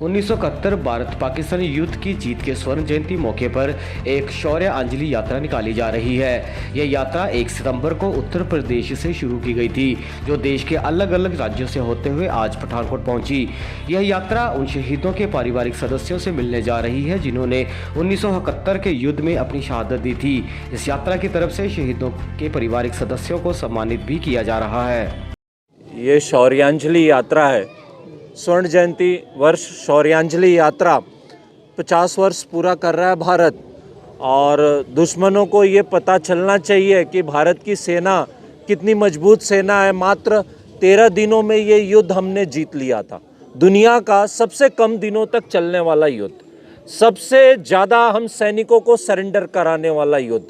1971 भारत पाकिस्तान युद्ध की जीत के स्वर्ण जयंती मौके पर एक शौर्य अंजलि यात्रा निकाली जा रही है। यह यात्रा 1 सितंबर को उत्तर प्रदेश से शुरू की गई थी, जो देश के अलग अलग राज्यों से होते हुए आज पठानकोट पहुंची। यह यात्रा उन शहीदों के पारिवारिक सदस्यों से मिलने जा रही है जिन्होंने 1971 के युद्ध में अपनी शहादत दी थी। इस यात्रा की तरफ से शहीदों के पारिवारिक सदस्यों को सम्मानित भी किया जा रहा है। ये शौर्यांजलि यात्रा है। स्वर्ण जयंती वर्ष शौर्यांजलि यात्रा 50 वर्ष पूरा कर रहा है भारत, और दुश्मनों को ये पता चलना चाहिए कि भारत की सेना कितनी मजबूत सेना है। मात्र 13 दिनों में ये युद्ध हमने जीत लिया था। दुनिया का सबसे कम दिनों तक चलने वाला युद्ध, सबसे ज़्यादा हम सैनिकों को सरेंडर कराने वाला युद्ध,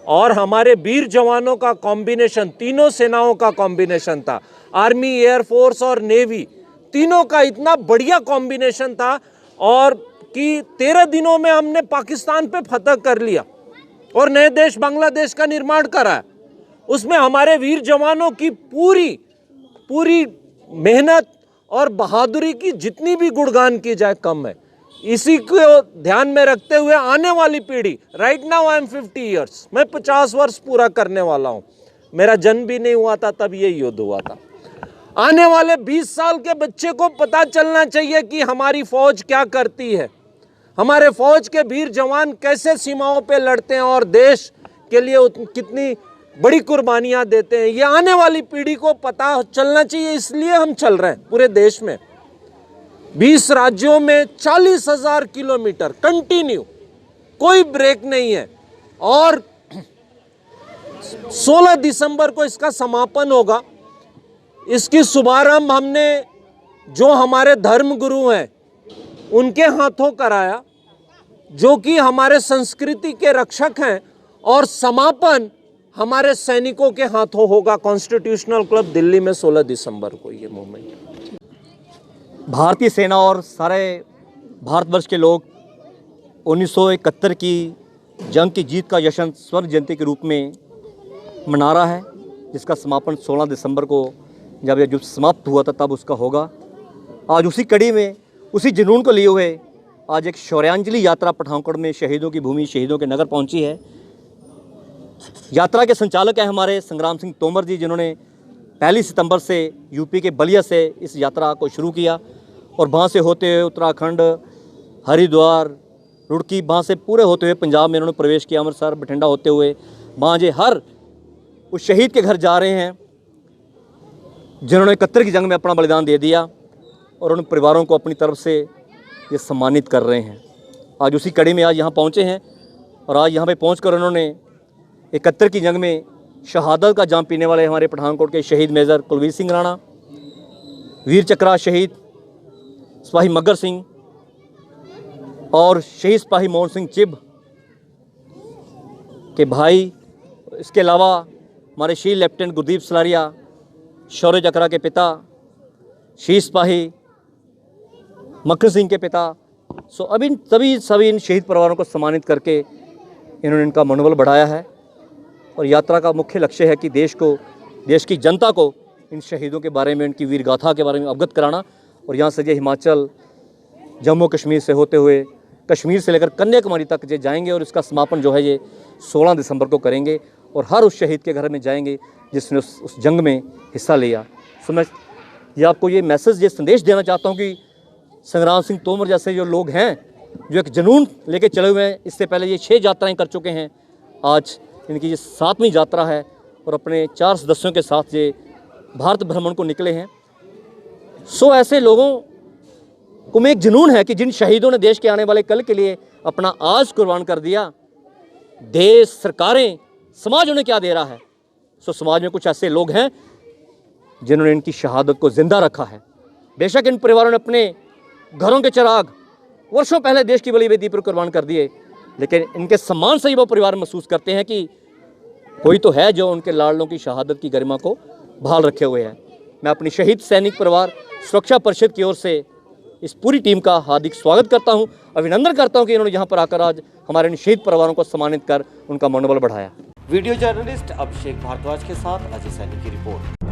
और हमारे वीर जवानों का कॉम्बिनेशन, तीनों सेनाओं का कॉम्बिनेशन था, आर्मी, एयरफोर्स और नेवी, तीनों का इतना बढ़िया कॉम्बिनेशन था, और कि 13 दिनों में हमने पाकिस्तान पे फतह कर लिया और नए देश बांग्लादेश का निर्माण करा है। उसमें हमारे वीर जवानों की पूरी मेहनत और बहादुरी की जितनी भी गुणगान की जाए कम है। इसी को ध्यान में रखते हुए आने वाली पीढ़ी, right now I am 50 years, मैं 50 वर्ष पूरा करने वाला हूँ। मेरा जन्म भी नहीं हुआ था तब ये युद्ध हुआ था। आने वाले 20 साल के बच्चे को पता चलना चाहिए कि हमारी फौज क्या करती है, हमारे फौज के वीर जवान कैसे सीमाओं पे लड़ते हैं और देश के लिए कितनी बड़ी कुर्बानियां देते हैं। ये आने वाली पीढ़ी को पता चलना चाहिए, इसलिए हम चल रहे हैं पूरे देश में 20 राज्यों में 40,000 किलोमीटर कंटिन्यू, कोई ब्रेक नहीं है। और 16 दिसंबर को इसका समापन होगा। इसकी शुभारंभ हमने जो हमारे धर्म गुरु हैं उनके हाथों कराया, जो कि हमारे संस्कृति के रक्षक हैं, और समापन हमारे सैनिकों के हाथों होगा कॉन्स्टिट्यूशनल क्लब दिल्ली में 16 दिसंबर को। ये मूवमेंट भारतीय सेना और सारे भारतवर्ष के लोग 1971 की जंग की जीत का जश्न स्वर्ण जयंती के रूप में मना रहा है, जिसका समापन 16 दिसंबर को जब यह युद्ध समाप्त हुआ था तब उसका होगा। आज उसी कड़ी में, उसी जुनून को लिए हुए आज एक शौर्यांजलि यात्रा पठानकोट में शहीदों की भूमि, शहीदों के नगर पहुंची है। यात्रा के संचालक हैं हमारे संग्राम सिंह तोमर जी, जिन्होंने 1 सितंबर से यूपी के बलिया से इस यात्रा को शुरू किया, और वहाँ से होते हुए उत्तराखंड, हरिद्वार, रुड़की, वहाँ से पूरे होते हुए पंजाब में इन्होंने प्रवेश किया, अमृतसर, बठिंडा होते हुए वहाँ जे हर उस शहीद के घर जा रहे हैं जिन्होंने 71 की जंग में अपना बलिदान दे दिया, और उन परिवारों को अपनी तरफ से ये सम्मानित कर रहे हैं। आज उसी कड़ी में आज यहाँ पहुँचे हैं, और आज यहाँ पे पहुँचकर उन्होंने 71 की जंग में शहादत का जाम पीने वाले हमारे पठानकोट के शहीद मेजर कुलवीर सिंह राणा, वीर चक्रा शहीद सिपाही मगर सिंह और शहीद सिपाही मोहन सिंह चिब के भाई, इसके अलावा हमारे शहीद लेफ्टिनेंट गुरदीप सलारिया, शौर्य चक्रा के पिता, शहीद सिपाही मकर सिंह के पिता। अब इन सभी इन शहीद परिवारों को सम्मानित करके इन्होंने इनका मनोबल बढ़ाया है, और यात्रा का मुख्य लक्ष्य है कि देश की जनता को इन शहीदों के बारे में, इनकी वीर गाथा के बारे में अवगत कराना। और यहाँ से ये हिमाचल, जम्मू कश्मीर से होते हुए कश्मीर से लेकर कन्याकुमारी तक ये जाएंगे, और इसका समापन जो है ये 16 दिसंबर को करेंगे, और हर उस शहीद के घर में जाएंगे जिसने उस जंग में हिस्सा लिया। सो मैं ये आपको ये मैसेज, ये संदेश देना चाहता हूँ कि संग्राम सिंह तोमर जैसे जो लोग हैं, जो एक जुनून लेके चले हुए हैं, इससे पहले ये 6 यात्राएं कर चुके हैं, आज इनकी ये 7वीं यात्रा है, और अपने 4 सदस्यों के साथ ये भारत भ्रमण को निकले हैं। सो ऐसे लोगों को में एक जुनून है कि जिन शहीदों ने देश के आने वाले कल के लिए अपना आज कुर्बान कर दिया, देश, सरकारें, समाज उन्हें क्या दे रहा है। सो समाज में कुछ ऐसे लोग हैं जिन्होंने इनकी शहादत को जिंदा रखा है। बेशक इन परिवारों ने अपने घरों के चिराग वर्षों पहले देश की बलि वेदी पर कुर्बान कर दिए, लेकिन इनके सम्मान से ही वो परिवार महसूस करते हैं कि कोई तो है जो उनके लाडलों की शहादत की गरिमा को बहाल रखे हुए है। मैं अपनी शहीद सैनिक परिवार सुरक्षा परिषद की ओर से इस पूरी टीम का हार्दिक स्वागत करता हूं, अभिनंदन करता हूं कि इन्होंने यहाँ पर आकर आज हमारे इन शहीद परिवारों को सम्मानित कर उनका मनोबल बढ़ाया। वीडियो जर्नलिस्ट अभिषेक भारद्वाज के साथ अजय सैनी की रिपोर्ट।